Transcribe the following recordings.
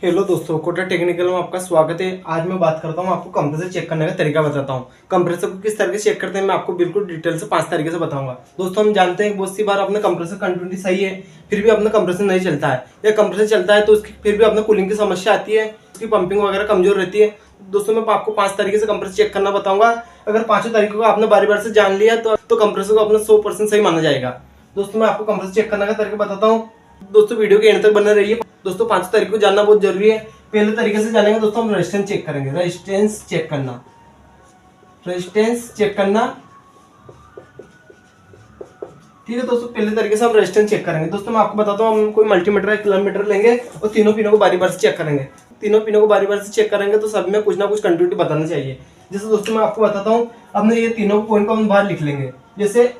Hello दोस्तों, Kota technical में आपका स्वागत है। आज मैं बात करता हूँ, आपको कंप्रेसर चेक करने का तरीका बताता हूँ। कंप्रेसर को किस तरह से चेक करते हैं मैं आपको बिल्कुल डिटेल से 5 तरीके से बताऊंगा। दोस्तों, हम जानते हैं बहुत सी बार अपना कंप्रेसर कंटिन्यूटी सही है, फिर भी अपना कंप्रेसर नहीं चलता है, या कंप्रेसर चलता है तो उसकी फिर भी अपना कूलिंग की समस्या आती है, उसकी पंपिंग वगैरह कमजोर रहती है। दोस्तों, मैं आपको 5 तरीके से कंप्रेसर चेक करना बताऊंगा। अगर 5 तरीकों को आपने बारी बार से जान लिया तो कंप्रेसर को अपना 100% सही माना जाएगा। दोस्तों, मैं आपको कंप्रेसर चेक करने का तरीका बताता हूँ। दोस्तों, वीडियो के एंड तक बने रहिए। दोस्तों, 5 तरीकों को जानना बहुत जरूरी है। पहले तरीके से जानेंगे दोस्तों, हम रेजिस्टेंस चेक करेंगे। रेजिस्टेंस चेक करना, रेजिस्टेंस चेक करना। ठीक है दोस्तों, पहले तरीके से हम रेजिस्टेंस चेक करेंगे। दोस्तों, मैं आपको बताता हूँ, हम कोई मल्टीमीटर या किलोमीटर लेंगे और तीनों पिनों को बारी बार से चेक करेंगे। तीनों पिनों को बारी बार से चेक करेंगे तो सब में कुछ ना कुछ कंटिन्यूटी बताना चाहिए। जैसे दोस्तों, मैं आपको बताता हूँ, अपने ये तीनों पॉइंट को हम बाहर लिख लेंगे। जैसे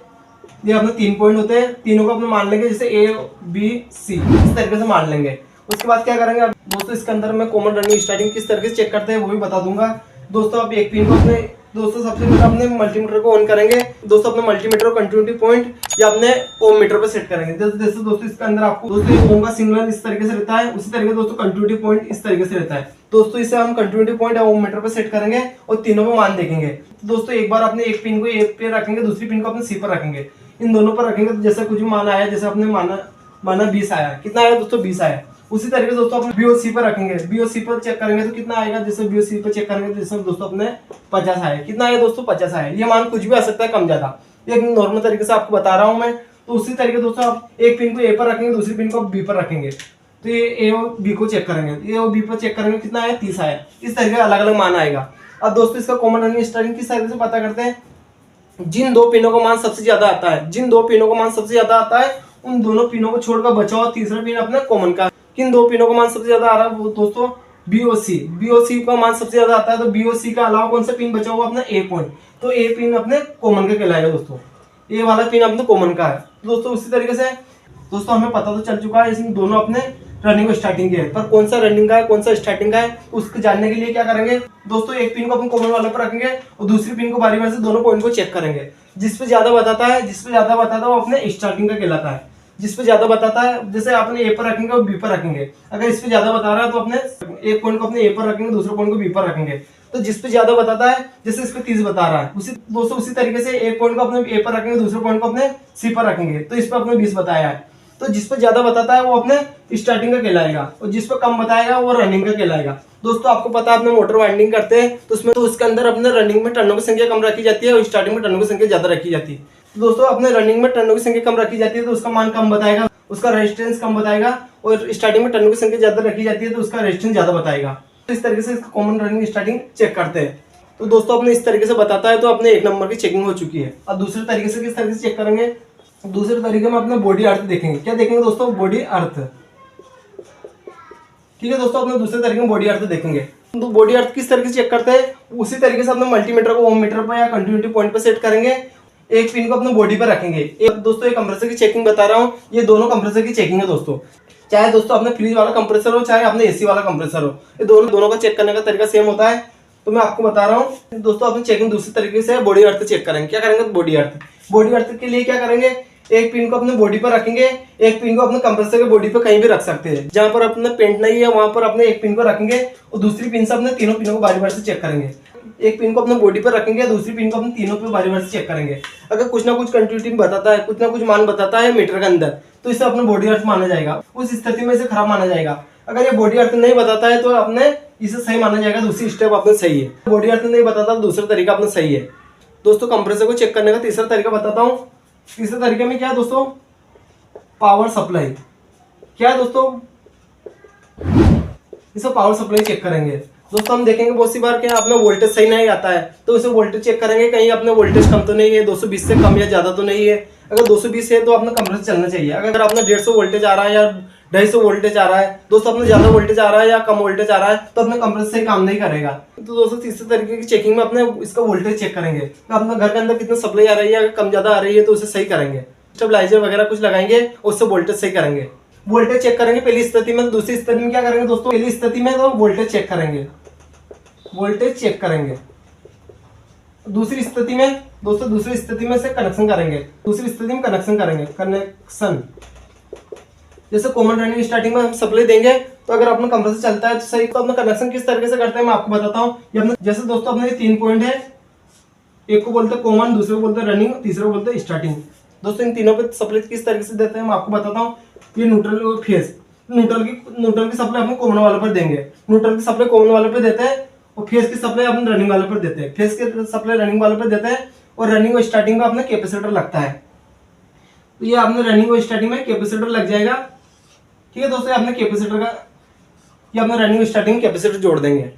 ये अपने 3 पॉइंट होते हैं, तीनों को अपने मान लेंगे, जैसे ए बी सी, इस तरीके से मान लेंगे। उसके बाद क्या करेंगे दोस्तों, इसके अंदर मैं कॉमन रनिंग स्टार्टिंग किस तरीके से चेक करते हैं वो भी बता दूंगा। दोस्तों, आप एक पिन को अपने सबसे पहले अपने मल्टीमीटर को ऑन करेंगे। दोस्तों, अपने मल्टीमीटर को कंटिन्यूटी पॉइंट या अपने ओम मीटर पर सेट करेंगे। जैसे दोस्तों, इसके अंदर आपको दोस्तों ओम का सिग्नल इस तरीके से रहता है, उसी तरीके दोस्तों कंटिन्यूटी पॉइंट इस तरीके से रहता है। दोस्तों, इसे हम कंटिन्यूटी पॉइंट या ओम मीटर पर सेट करेंगे और तीनों को मान देखेंगे। दोस्तों, एक बार अपने एक पिन को ए पे रखेंगे, दूसरी पिन को अपने सी पर रखेंगे। इन दोनों पर रखेंगे तो जैसा कुछ भी मान आया, जैसे अपने माना 20 आया, कितना आया दोस्तों 20 आया। उसी तरीके से दोस्तों अपने बीओसी पर रखेंगे, बीओसी पर चेक करेंगे तो कितना आएगा, जैसे बीओसी पर चेक करेंगे तो जैसे दोस्तों अपने 50 आया, कितना आया दोस्तों 50 आया। ये मान कुछ भी आ सकता है, कम ज्यादा, एक नॉर्मल तरीके से आपको बता रहा हूं मैं। तो उसी तरीके दोस्तों आप एक पिन को ए पर रखेंगे, दूसरी पिन को बी पर रखेंगे, तो ये ए और बी को चेक करेंगे, ए और बी पर चेक करेंगे, कितना आया 30 आया। इस तरीके अलग अलग मान आएगा। अब दोस्तों, इसका कॉमन रनिंग स्टार्टिंग किस तरीके से पता करते हैं, जिन दो पिनों का मान सबसे ज्यादा आता है, जिन दो पिनों का मान सबसे ज्यादा आता है, उन दोनों पिनों को छोड़कर बचा हुआ तीसरा पिन अपना कॉमन का। किन दो पिनों का मान सबसे ज्यादा आ रहा है वो दोस्तों बीओसी, बीओसी का मान सबसे ज्यादा आता है, तो बीओसी का अलावा कौन सा पिन बचा हुआ अपना ए पॉइंट, तो ए पिन अपने कॉमन का कहलाएगा दोस्तों। ए वाला पिन अपने कॉमन का है दोस्तों। उसी तरीके से दोस्तों हमें पता तो चल चुका है इसमें दोनों अपने रनिंग स्टार्टिंग की है, पर कौन सा रनिंग का है कौन सा स्टार्टिंग का है उसको जानने के लिए क्या करेंगे दोस्तों, एक पिन को अपन कॉमन वाले पर रखेंगे और दूसरी पिन को बारी बारी से दोनों पॉइंट को चेक करेंगे। जिस पे ज्यादा बताता है, जिस पे ज्यादा बताता है वो अपने स्टार्टिंग का कहलाता है। जिस पे ज्यादा बताता है, जैसे आपने ए पर रखेंगे और बी पर रखेंगे, अगर इस पे ज्यादा बता रहा है तो अपने एक पॉइंट को अपने ए पर रखेंगे, दूसरे पॉइंट को बी पर रखेंगे। तो जिस पे ज्यादा बताता है, जैसे इस पे 30 बता रहा है, उसी दोस्तों उसी तरीके से एक पॉइंट को अपने ए पर रखेंगे, दूसरे पॉइंट को अपने सी पर रखेंगे, तो इस पे अपने 20 बताया है। तो जिस पे ज्यादा बताता है वो अपने स्टार्टिंग का कहलाएगा, और जिस पे कम बताएगा वो रनिंग का कहलाएगा। दोस्तों, आपको पता है अपने मोटर वाइंडिंग करते हैं तो उसमें तो उसके अंदर अपने रनिंग में टर्नों की संख्या कम रखी जाती है और स्टार्टिंग में टर्नों की संख्या ज्यादा रखी जाती है। तो दोस्तों, अपने रनिंग में टर्नों की संख्या कम रखी जाती है तो उसका मान कम बताएगा, उसका रेजिस्टेंस कम बताएगा, और स्टार्टिंग में टर्नों की संख्या ज्यादा रखी जाती है तो उसका रेजिस्टेंस ज्यादा बताएगा। तो इस तरीके से इसका कॉमन रनिंग स्टार्टिंग चेक करते हैं। तो दोस्तों, अपने इस तरीके से बताता है तो अपने 1 नंबर की चेकिंग हो चुकी है। अब दूसरे तरीके से किस तरीके से चेक करेंगे, दूसरे तरीके में अपना बॉडी अर्थ देखेंगे। क्या देखेंगे दोस्तों, बॉडी अर्थ। ठीक है दोस्तों, अपने दूसरे तरीके में बॉडी अर्थ देखेंगे। तो बॉडी अर्थ किस तरीके से चेक करते हैं, उसी तरीके से अपने मल्टीमीटर को ओम मीटर पर या कंटिन्यूटी पॉइंट पर सेट करेंगे, एक पिन को अपने बॉडी पर रखेंगे। एक दोस्तों, एक कंप्रेसर की चेकिंग बता रहा हूँ, ये दोनों कंप्रेसर की चेकिंग है दोस्तों। चाहे दोस्तों अपने फ्रीज वाला कंप्रेसर हो, चाहे अपने एसी वाला कंप्रेसर हो, ये दोनों का चेक करने का तरीका सेम होता है। तो मैं आपको बता रहा हूँ दोस्तों, अपनी चेकिंग दूसरे तरीके से बॉडी अर्थ चेक करेंगे। क्या करेंगे, बॉडी अर्थ। बॉडी अर्थ के लिए क्या करेंगे, एक पिन को अपने बॉडी पर रखेंगे, एक पिन को अपने कंप्रेसर के बॉडी पर कहीं भी रख सकते हैं, जहां पर अपने पेंट नहीं है वहां पर अपने एक पिन को रखेंगे और दूसरी पिन से अपने तीनों पिनों को बारी बारी से चेक करेंगे। एक पिन को अपने बॉडी पर रखेंगे, दूसरी पिन को अपने तीनों पे बारी बारी से चेक करेंगे। अगर कुछ ना कुछ कंटिन्यूटी बताता है, कुछ ना कुछ मान बताता है मीटर के अंदर, तो इसे अपने बॉडी अर्थ माना जाएगा, उस स्थिति में इसे खराब माना जाएगा। अगर ये बॉडी अर्थ नहीं बताता है तो अपने इसे सही माना जाएगा, दूसरी स्टेप अपने सही है। बॉडी अर्थ नहीं बताता तो दूसरा तरीका अपना सही है। दोस्तों, कंप्रेसर को चेक करने का तीसरा तरीका बताता हूँ। तीसरे तरीके में क्या है दोस्तों, पावर सप्लाई। क्या है दोस्तों, इसे पावर सप्लाई चेक करेंगे। दोस्तों, हम देखेंगे बहुत सी बार क्या अपना वोल्टेज सही नहीं आता है, तो इसे वोल्टेज चेक करेंगे, कहीं अपने वोल्टेज कम तो नहीं है, 220 से कम या ज्यादा तो नहीं है। अगर 220 है तो अपना कंप्रेसर चलना चाहिए। अगर अपना 150 वोल्टेज आ रहा है या 250 वोल्टेज आ रहा है, दोस्तों अपना ज्यादा वोल्टेज आ रहा है या कम वोल्टेज आ रहा है, तो अपना कंप्रेसर सही काम नहीं करेगा। तो दोस्तों, तीसरे तरीके की चेकिंग में अपने इसका वोल्टेज चेक करेंगे, तो अपना घर के अंदर कितना सप्लाई आ रही है, अगर कम ज्यादा आ रही है तो उसे सही करेंगे, स्टेबलाइजर वगैरह कुछ लगाएंगे और उससे वोल्टेज सही करेंगे। वोल्टेज चेक करेंगे पहली स्थिति में, दूसरी स्थिति में क्या करेंगे दोस्तों, पहली स्थिति में तो वोल्टेज चेक करेंगे, वोल्टेज चेक करेंगे। दूसरी स्थिति में दोस्तों, दूसरी स्थिति में से कनेक्शन करेंगे, दूसरी स्थिति में कनेक्शन करेंगे, कनेक्शन। जैसे कॉमन रनिंग स्टार्टिंग में हम सप्लाई देंगे तो अगर अपना कंप्रेसर चलता है तो सही, तो अपना कनेक्शन किस तरीके से करते हैं मैं आपको बताता हूँ। ये अपना जैसे दोस्तों अपने 3 पॉइंट है, एक को बोलते हैं कॉमन, दूसरे को बोलते हैं रनिंग, तीसरे को बोलते हैं स्टार्टिंग। दोस्तों इन तीनों पे सप्लाई किस तरीके से देते हैं मैं आपको बताता हूँ। ये न्यूट्रल और फेज, न्यूट्रल की सप्लाई अपने कॉमन वाले पर देंगे, न्यूट्रल की सप्लाई कॉमन वाले पर देते हैं, और फेज की सप्लाई अपने रनिंग वाले पर देते हैं, फेज की सप्लाई रनिंग वाले पर देते हैं, और रनिंग और स्टार्टिंग में अपना कैपेसिटर लगता है। तो ये आपने रनिंग और स्टार्टिंग में कैपेसिटर लग जाएगा। ठीक है दोस्तों, आपने कैपेसिटर का ये अपना रनिंग और स्टार्टिंग कैपेसिटर जोड़ देंगे।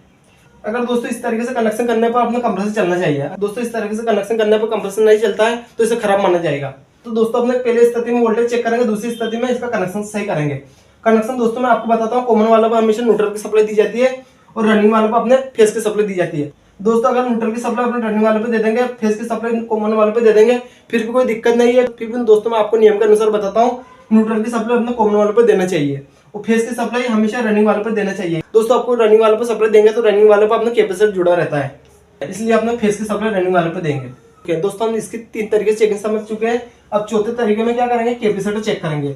अगर दोस्तों इस तरीके से कनेक्शन करने पर अपना कंप्रेसर चलना चाहिए। दोस्तों इस तरीके से कनेक्शन करने पर कंप्रेसर नहीं चलता है तो इसे खराब माना जाएगा। तो दोस्तों अपने पहले स्थिति में वोल्टेज चेक करेंगे, दूसरी स्थिति में इसका कनेक्शन सही करेंगे। कनेक्शन दोस्तों मैं आपको बताता हूँ, कॉमन वाला पर हमेशा न्यूट्रल की सप्लाई दी जाती है और रनिंग वाले पर अपने फेज की सप्लाई दी जाती है। दोस्तों अगर न्यूट्रल की सप्लाई अपने रनिंग वाले पे दे देंगे, फेज की सप्लाई कॉमन वाले पे दे देंगे, फिर भी कोई दिक्कत नहीं है। फिर भी दोस्तों मैं आपको नियम के अनुसार बताता हूँ, न्यूट्रल की सप्लाई अपने कॉमन वाले पे देना चाहिए और फेज की सप्लाई हमेशा रनिंग वाले पर देना चाहिए। दोस्तों आपको रनिंग वाले पर सप्लाई देंगे तो रनिंग वाले पर अपना कैपेसिटर जुड़ा रहता है, इसलिए अपने फेज की सप्लाई रनिंग वाले पर देंगे। ओके दोस्तों, हम इसकी 3 तरीके से चेकिंग समझ चुके हैं। अब चौथे तरीके में क्या करेंगे, कैपेसिटर चेक करेंगे।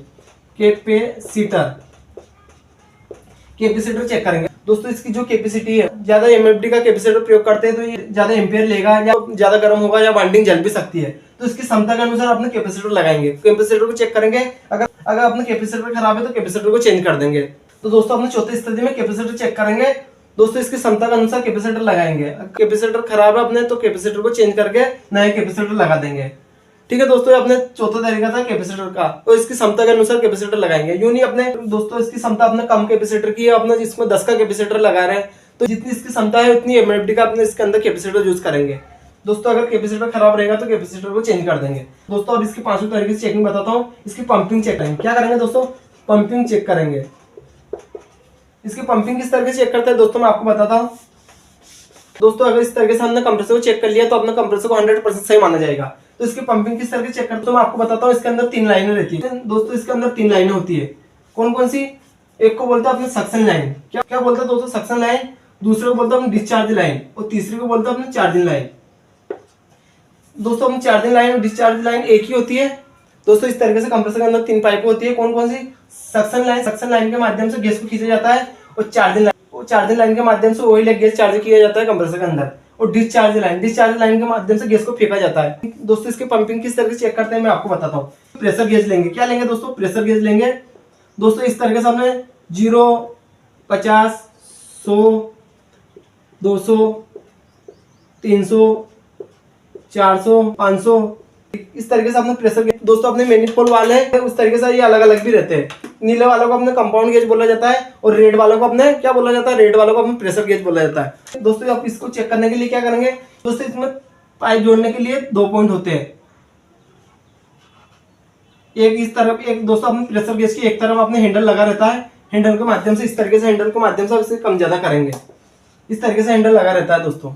कैपेसिटर चेक करेंगे। दोस्तों इसकी जो कैपेसिटी है, ज्यादा एमएफडी का कैपेसिटर प्रयोग करते हैं तो ये ज्यादा एम्पियर लेगा या ज्यादा गर्म होगा या वाइंडिंग जल भी सकती है, तो इसकी क्षमता के अनुसार अपने कैपेसिटर लगाएंगे। कैपेसिटर को चेक करेंगे, अगर अपना कैपेसिटर खराब है तो कैपेसिटर को चेंज कर देंगे। तो दोस्तों अपने चौथी स्थिति में कैपेसिटर चेक करेंगे। दोस्तों इसकी क्षमता के अनुसार कैपेसिटर लगाएंगे। कैपेसिटर खराब है अपने तो कैपेसिटर को चेंज करके नया कैपेसिटर लगा देंगे। ठीक है दोस्तों, अपने चौथा तरीका था कैपेसिटर का, तो इसकी क्षमता के अनुसार कैपेसिटर लगाएंगे। यूं नहीं अपने दोस्तों इसकी क्षमता अपने कम कैपेसिटर की है, अपने जिसमें 10 का कैपेसिटर लगा रहे हैं तो जितनी इसकी क्षमता है उतनी एमएफडी का अपने इसके अंदर कैपेसिटर यूज करेंगे। दोस्तों अगर कैपेसिटर खराब रहेगा तो कैपेसिटर को चेंज कर देंगे। दोस्तों अब इसकी 5वें तरीके से चेकिंग बताता हूँ। इसकी पंपिंग चेक करेंगे। क्या करेंगे दोस्तों, पंपिंग चेक करेंगे। इसकी पंपिंग किस तरीके से चेक करते हैं दोस्तों मैं आपको बताता हूँ। दोस्तों अगर इस तरीके से हमने कंप्रेसर को चेक कर लिया तो अपना कंप्रेसर को 100% सही माना जाएगा। तो इसकी पंपिंग किस तरीके से चेक करते हैं तो मैं आपको बताता हूँ। इसके अंदर 3 लाइनें रहती है दोस्तों, इसके अंदर 3 लाइनें होती है। कौन कौन सी, एक को बोलते हैं अपने सक्शन लाइन। क्या बोलते हैं दोस्तों, सक्शन लाइन। दूसरे को बोलते हैं अपने डिस्चार्ज लाइन और तीसरे को बोलते हैं अपने चार्जिंग लाइन। दोस्तों अपनी चार्जिंग लाइन और डिस्चार्ज लाइन एक ही होती है। दोस्तों इस तरीके से कंप्रेसर के अंदर 3 पाइप होती है। कौन कौन सी, सक्शन लाइन के माध्यम से गैस को खींचा जाता है और चार्जिंग लाइन के माध्यम से ऑयल या गैस चार्ज किया जाता है कंप्रेसर के अंदर, और डिस्चार्ज लाइन के माध्यम से गैस को फेंका जाता है। दोस्तों इसकी पंपिंग किस तरीके से चेक करते हैं मैं आपको बताता हूँ। प्रेशर गेज लेंगे। क्या लेंगे दोस्तों, प्रेशर गेज लेंगे। दोस्तों इस तरीके से हमने 0, 50, 100, 200, 300, 400, 500 इस तरीके से अपने प्रेशर गेज। दोस्तों अपने मैनिफोल्ड वाले हैं उस तरीके से ये अलग अलग भी रहते हैं। नीले वालों को अपने कंपाउंड गेज बोला जाता है और रेड वालों को अपने क्या बोला जाता है, रेड वालों को अपने प्रेशर गेज बोला जाता है। दोस्तों आप इसको चेक करने के लिए क्या करेंगे, दोस्तों इसमें पाइप जोड़ने के लिए 2 पॉइंट होते हैं। एक इस तरफ, एक दोस्तों अपने प्रेशर गेज की एक तरफ अपने हैंडल लगा रहता है। हैंडल के माध्यम से इस तरीके से हैंडल के माध्यम से इसे कम ज्यादा करेंगे। इस तरीके से हैंडल लगा रहता है दोस्तों।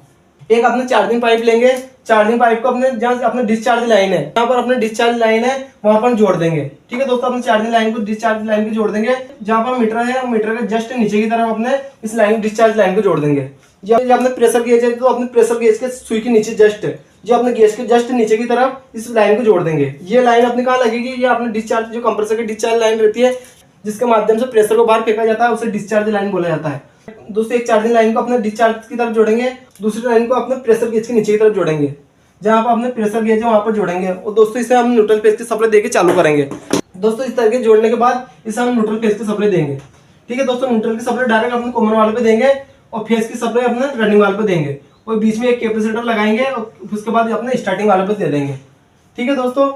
एक अपने चार्जिंग पाइप लेंगे। चार्जिंग पाइप को अपने जहाँ अपने डिस्चार्ज लाइन है, जहाँ पर अपने डिस्चार्ज लाइन है वहां पर जोड़ देंगे। ठीक है दोस्तों, अपने चार्जिंग लाइन को डिस्चार्ज लाइन को जोड़ देंगे। जहाँ पर मीटर है, मीटर के जस्ट नीचे की तरफ अपने इस लाइन डिस्चार्ज लाइन को जोड़ देंगे। जब अपने प्रेशर गेज है तो अपने प्रेशर गेज के सुई के नीचे जस्ट, जो अपने गैस के जस्ट नीचे की तरफ इस लाइन को जोड़ देंगे। ये लाइन अपने कहाँ लगेगी, ये अपने डिस्चार्ज, जो कंप्रेसर की डिस्चार्ज लाइन रहती है जिसके माध्यम से प्रेशर को बाहर फेंका जाता है, उसे डिस्चार्ज लाइन बोला जाता है। दोस्तों एक चार्जिंग लाइन को अपने डिस्चार्ज की तरफ जोड़ेंगे, दूसरी लाइन को अपने प्रेशर गेज के नीचे की तरफ जोड़ेंगे। जहां पर अपने प्रेशर गेज है वहां पर जोड़ेंगे और दोस्तों इसे हम न्यूट्रल फेज की सप्लाई देके चालू करेंगे। दोस्तों इस तरीके जोड़ने के बाद इसे हम न्यूट्रल फेज की सप्लाई देंगे। ठीक है दोस्तों, न्यूट्रल की सप्लाई डायरेक्ट अपने कॉमन वाले पे देंगे और फेज की सप्लाई अपने रनिंग वाले पे देंगे और बीच में एक कैपेसिटर लगाएंगे और उसके बाद अपने स्टार्टिंग वाले पे दे देंगे। ठीक है दोस्तों,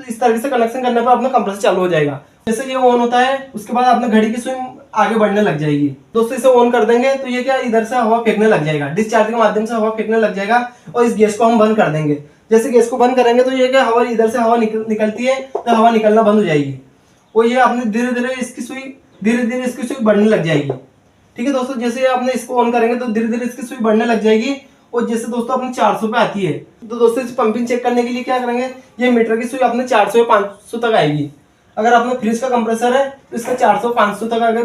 इस तरीके से कनेक्शन करने पर अपना कंप्रेसर चालू हो जाएगा। जैसे ये ऑन होता है उसके बाद अपने घड़ी की सुई आगे बढ़ने लग जाएगी। दोस्तों इसे ऑन कर देंगे तो ये क्या इधर से हवा फेंकने लग जाएगा, डिस्चार्ज के माध्यम से हवा फेंकने लग जाएगा और इस गैस को हम बंद कर देंगे। जैसे गैस को बंद करेंगे तो ये क्या हवा इधर से हवा निकलती है तो हवा निकलना बंद हो जाएगी और ये अपने धीरे धीरे इसकी सुई बढ़ने लग जाएगी। ठीक है दोस्तों, जैसे आपने इसको ऑन करेंगे तो धीरे धीरे इसकी सुई बढ़ने लग जाएगी और जैसे दोस्तों अपने 400 पे आती है तो दोस्तों इस पंपिंग चेक करने के लिए क्या करेंगे, ये मीटर की सुई अपने 400 या 500 तक आएगी। अगर अपने फ्रिज का कंप्रेसर है तो इसका 400-500 तक अगर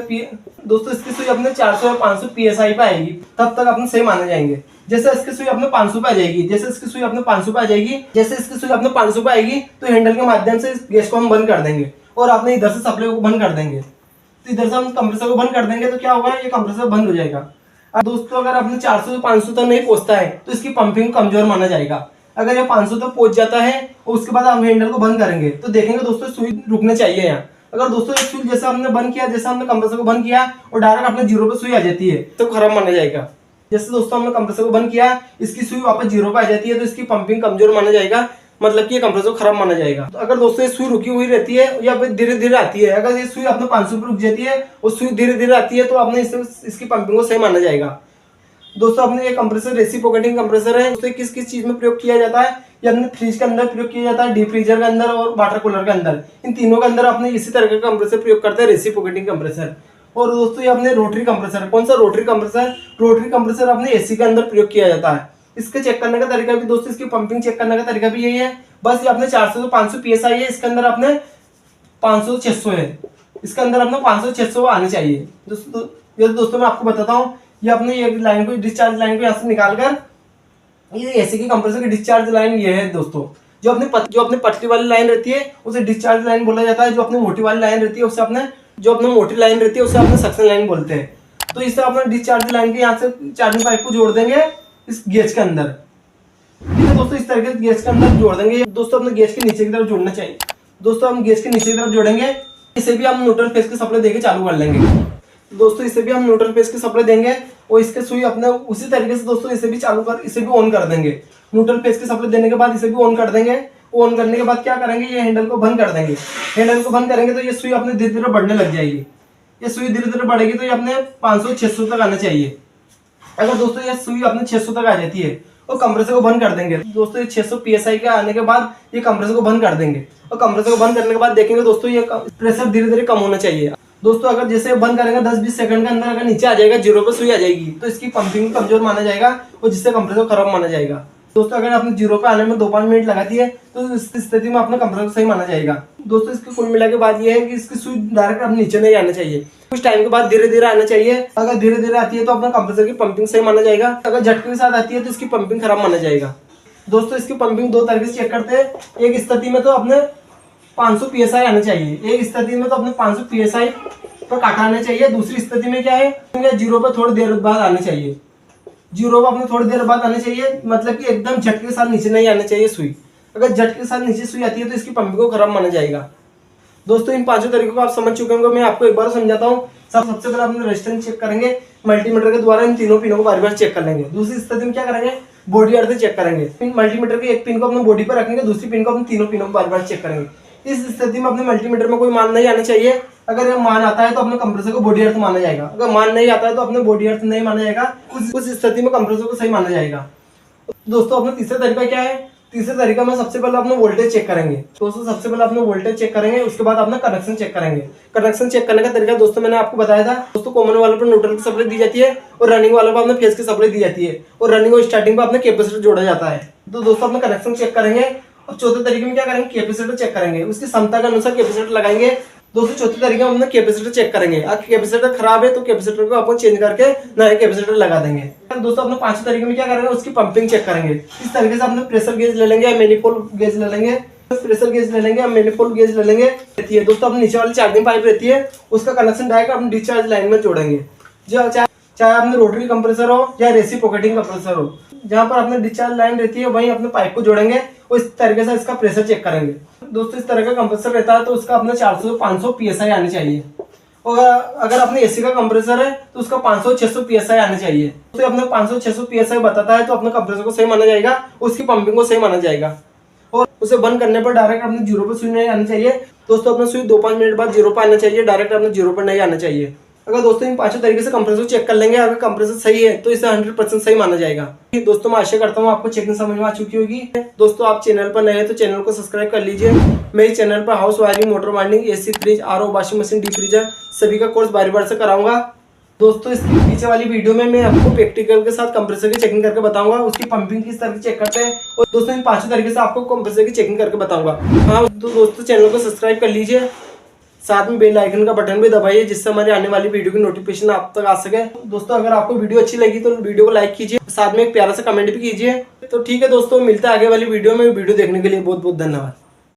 दोस्तों इसकी सुई अपने 400 या 500 PSI पे आएगी तब तक अपने सही माने जाएंगे। जैसे इसकी सुई अपने 500 पे आ जाएगी, जैसे इसकी सुई अपने 500 पे आ जाएगी, जैसे इसकी सुई अपने 500 पे आएगी तो हैंडल के माध्यम से इस गैस को हम बंद कर देंगे और आपने इधर से सप्लाई को बंद कर देंगे, तो इधर से हम कंप्रेसर को बंद कर देंगे तो क्या होगा, ये कंप्रेसर बंद हो जाएगा। अब दोस्तों अगर आपने 400 से 500 तक नहीं पहुंचता है तो इसकी पंपिंग कमजोर माना जाएगा। अगर ये 500 तक पहुंच जाता है और उसके बाद आप हैंडल को बंद करेंगे तो देखेंगे दोस्तों सुई रुकने चाहिए यहाँ। अगर दोस्तों ये सुई जैसा हमने बंद किया, जैसा हमने कंप्रेसर को बंद किया और डायरेक्ट अपने जीरो पे सुई आ जाती है तो खराब माना जाएगा। जैसे दोस्तों हमने कंप्रेसर को बंद किया, इसकी सुई वापस जीरो पे आ जाती है तो इसकी पंपिंग कमजोर माना जाएगा, मतलब कि ये कंप्रेसर खराब माना जाएगा। तो अगर दोस्तों ये सुई रुकी हुई रहती है या फिर धीरे धीरे आती है, अगर ये सुई अपने 500 पे रुक जाती है और सुई धीरे धीरे आती है तो आपने इसकी पंपिंग को सही माना जाएगा। दोस्तों अपने ये कंप्रेसर रेसिप्रोकेटिंग कंप्रेसर है। दोस्तों किस किस चीज में प्रयोग किया जाता है, ये अपने फ्रिज के अंदर प्रयोग किया जाता है, डीप फ्रीजर के अंदर और वाटर कूलर के अंदर, इन तीनों के अंदर अपने इसी तरह का कंप्रेसर प्रयोग करते हैं, रेसिप्रोकेटिंग कंप्रेसर। और दोस्तों ये अपने रोटरी कंप्रेसर है। कौन सा रोटरी कंप्रेसर? रोटरी कंप्रेसर अपने एसी के अंदर प्रयोग किया जाता है। इसके चेक करने का तरीका भी दोस्तों, इसकी पंपिंग चेक करने का तरीका भी यही है। बस ये अपने 400 से 500 PSI है, इसके अंदर अपने 500 से 600 है, इसके अंदर अपने 500 से 600 आने चाहिए। दोस्तों मैं आपको बताता हूँ, ये अपने ये लाइन को, डिस्चार्ज लाइन को यहाँ से निकालकर, ये एसी की कंप्रेसर की डिस्चार्ज लाइन ये है दोस्तों। जो अपने पतली वाली लाइन रहती है उसे डिस्चार्ज लाइन बोला जाता है, जो अपनी मोटी वाली लाइन रहती है उसे अपने, जो अपनी मोटी लाइन रहती है उसे अपने सक्शन लाइन बोलते हैं। तो इससे अपने डिस्चार्ज लाइन के यहाँ से चार्जिंग पाइप को जोड़ देंगे इस गेज के अंदर। ठीक है दोस्तों, इस तरह के गेज के अंदर जोड़ देंगे। दोस्तों अपने गेज के नीचे की तरफ जोड़ना चाहिए। दोस्तों हम गेज के नीचे की तरफ जोड़ेंगे, इसे भी हम न्यूट्रल फेस की सप्लाई देके चालू कर लेंगे। दोस्तों इसे भी हम न्यूट्रल फेस की सप्लाई देंगे और इसके सुई अपने उसी तरीके से दोस्तों इसे भी चालू कर, इसे भी ऑन कर देंगे। न्यूट्रल फेस की सप्लाई देने के बाद इसे भी ऑन कर देंगे। ऑन करने के बाद क्या करेंगे, ये हैंडल को बंद कर देंगे। हैंडल को बंद करेंगे तो ये सुई अपने धीरे धीरे बढ़ने लग जाएगी। ये सुई धीरे धीरे बढ़ेगी तो ये अपने 500-600 तक आना चाहिए। अगर दोस्तों ये सुई अपने 600 तक आ जाती है और कंप्रेसर को बंद कर देंगे दोस्तों, ये 600 PSI के आने के बाद ये कंप्रेसर को बंद कर देंगे और कंप्रेसर को बंद करने के बाद देखेंगे दोस्तों ये प्रेशर धीरे धीरे कम होना चाहिए। दोस्तों अगर जैसे बंद करेंगे 10-20 सेकंड के अंदर अगर नीचे आ जाएगा, जीरो पे सुई आ जाएगी तो इसकी पंपिंग कमजोर माना जाएगा और जिससे कंप्रेसर खराब माना जाएगा। दोस्तों अगर आपने जीरो पे आने में 2-5 मिनट लगा दिए तो इस स्थिति में अपना कंप्रेसर सही माना जाएगा। दोस्तों इसकी कुल मिला के बाद ये है कि इसकी सुई डायरेक्ट अपने नीचे नहीं आना चाहिए, कुछ टाइम के बाद धीरे धीरे आना चाहिए। अगर धीरे धीरे आती है तो अपना कंप्रेसर की पंपिंग सही माना जाएगा, अगर झटके के साथ आती है तो इसकी पंपिंग खराब माना जाएगा। दोस्तों इसकी पंपिंग 2 तरीके से चेक करते हैं। एक स्थिति में तो अपने 500 PSI आना चाहिए, एक स्थिति में तो अपने 500 PSI पर काटा आना चाहिए। दूसरी स्थिति में क्या है, जीरो पर थोड़ी देर बाद आने चाहिए, जीरो पर अपने थोड़ी देर बाद आने चाहिए, मतलब कि एकदम झटके के साथ नीचे नहीं आना चाहिए सुई। अगर झटके के साथ नीचे सुई आती है तो इसकी पंपिंग को खराब माना जाएगा। दोस्तों इन 5 तरीकों को आप समझ चुके होंगे, मैं आपको एक बार समझाता हूँ। सबसे पहले अपने रेजिस्टेंस चेक करेंगे, मल्टीमीटर के द्वारा इन तीनों पिनों को बार बार चेक कर लेंगे। दूसरी स्थिति में क्या करेंगे, बॉडी अर्थ चेक करेंगे। मल्टीमीटर के एक पिन को अपने बॉडी पर रखेंगे, दूसरी पिन को अपने तीनों पिनों को बार बार चेक करेंगे। इस स्थिति में अपने मल्टीमीटर में कोई मान नहीं आना चाहिए। अगर ये मान आता है तो अपने कंप्रेसर को बॉडी अर्थ माना जाएगा, अगर मान नहीं आता है तो अपने बॉडी अर्थ नहीं माना जाएगा, उस स्थिति में कंप्रेसर को सही माना जाएगा। दोस्तों अपना तीसरा तरीका क्या है, तीसरे तरीका में सबसे पहले अपने वोल्टेज चेक करेंगे। दोस्तों सबसे पहले अपने वोल्टेज चेक करेंगे, उसके बाद अपना कनेक्शन चेक करेंगे। कनेक्शन चेक करने का तरीका दोस्तों मैंने आपको बताया था। दोस्तों कॉमन वाले पर न्यूट्रल की सप्लाई दी जाती है और रनिंग वाले पर अपने फेज की सप्लाई दी जाती है और रनिंग और स्टार्टिंग पर अपने कैपेसिटर जोड़ा जाता है। तो दोस्तों अपना कनेक्शन चेक करेंगे और चौथे तरीके में क्या करेंगे, कैपेसिटर चेक करेंगे, उसकी क्षमता के अनुसार कैपेसिटर लगाएंगे। दोस्तों चौथे तरीके में अपने कैपेसिटर चेक करेंगे। अगर कैपेसिटर खराब है तो कैपेसिटर को अपन चेंज करके नया कैपेसिटर लगा देंगे। दोस्तों अपने 5 तरीके में क्या करेंगे, उसकी पंपिंग चेक करेंगे। इस तरीके से अपने प्रेशर गेज ले लेंगे, मैनिफोल्ड गेज ले लेंगे, प्रेशर गेज ले लेंगे, मैनिफोल्ड गेज ले लेंगे। रहती है दोस्तों अपने नीचे वाली चार्जिंग पाइप रहती है, उसका कनेक्शन डायरेक्ट अपने डिस्चार्ज लाइन में जोड़ेंगे। जो चाहे अपने रोटरी कंप्रेसर हो या रेसिप्रोकेटिंग कंप्रेसर हो, जहाँ पर अपने डिस्चार्ज लाइन रहती है वहीं अपने पाइप को जोड़ेंगे और इस तरीके से इसका प्रेशर चेक करेंगे। दोस्तों इस तरह का कंप्रेसर रहता है तो उसका अपने 400-500 PSI आनी चाहिए। और अगर अपने एसी का कंप्रेसर है तो उसका 500-600 PSI आने चाहिए। तो अपने 500-600 PSI बताता है तो अपने कंप्रेसर को सही माना जाएगा, उसकी पंपिंग को सही माना जाएगा और उसे बंद करने पर डायरेक्ट अपने जीरो पर सुई नहीं आनी चाहिए। दोस्तों अपने सुई 2-5 मिनट बाद जीरो पर आना चाहिए, डायरेक्ट अपने जीरो पर नहीं आना चाहिए। अगर दोस्तों इन 5 तरीके से कंप्रेसर चेक कर लेंगे, अगर कंप्रेसर सही है तो इसे 100% सही माना जाएगा। दोस्तों मैं आशा करता हूँ आपको चेकिंग समझ में आ चुकी होगी। दोस्तों आप चैनल पर नए हैं तो चैनल को सब्सक्राइब कर लीजिए। मेरे चैनल पर house wiring, motor wiring, AC, fridge, RO, washing machine, deep freezer सभी का कोर्स बार-बार से कराऊंगा। दोस्तों इसकी पीछे वाली वीडियो में मैं आपको प्रैक्टिकल के साथ कंप्रेसर की चेकिंग करके बताऊंगा, उसकी पंपिंग किस तरह चेक करते हैं और दोस्तों इन 5 तरीके से आपको कंप्रेसर की चेकिंग करके बताऊंगा। हाँ तो दोस्तों चैनल को सब्सक्राइब कर लीजिए, साथ में बेल आइकन का बटन भी दबाइए जिससे हमारी आने वाली वीडियो की नोटिफिकेशन आप तक आ सके। दोस्तों अगर आपको वीडियो अच्छी लगी तो वीडियो को लाइक कीजिए, साथ में एक प्यारा सा कमेंट भी कीजिए। तो ठीक है दोस्तों, मिलता है आगे वाली वीडियो में। वीडियो देखने के लिए बहुत बहुत धन्यवाद।